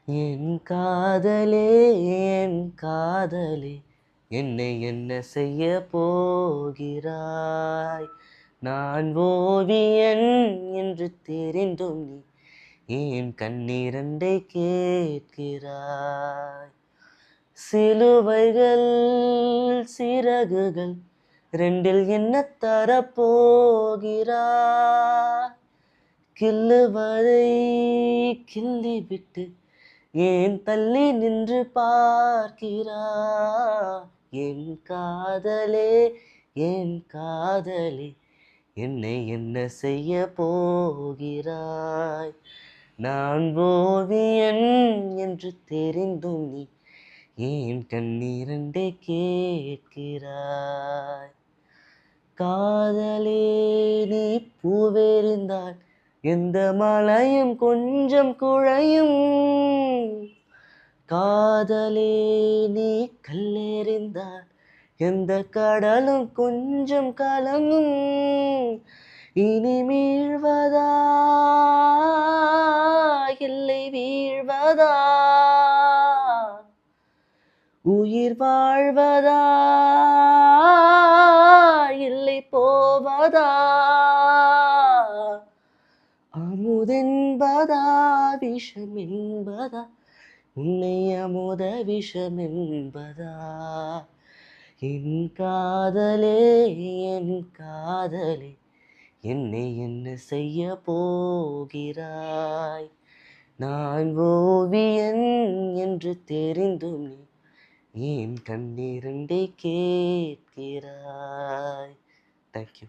என் காதலே என் காதலே என்னை என்ன செய்ய போகிறாய்? நான் ஓவியன் என்று தெரிந்தும் நீ ஏன் கண்ணீரண்டை கேட்கிறாய்? சிலுவைகள் சிறகுகள் ரெண்டில் என்ன தரப்போகிறாய்? கிள்ளுவதை கிள்ளிவிட்டு ஏன் தள்ளி நின்று பார்க்கிறாய்? என் காதலே என் காதலே என்னை என்ன செய்ய போகிறாய்? நான் ஓவியன் என்று தெரிந்தும் நீ ஏன் கண்ணீரண்டை கேட்கிறாய்? காதலே நீ பூவெறிந்தால் எந்த மலையும் கொஞ்சம் குழையும். காதலே நீ கல்லெறிந்தால் எந்த கடலும் கொஞ்சம் கலங்கும். இனி மீழ்வதா இல்லை வீழ்வதா? உயிர் வாழ்வதா இல்லை போவதா? அமுதென்பதா விஷம் என்பதா? உன்னை அமுத விஷம் என்பதா? என் காதலே என் காதலே என்னை என்ன செய்ய போகிறாய்? நான் ஓவியன் என்று தெரிந்தும் நீ ஏன் கண்ணீரண்டை கேட்கிறாய்? தேங்க்யூ.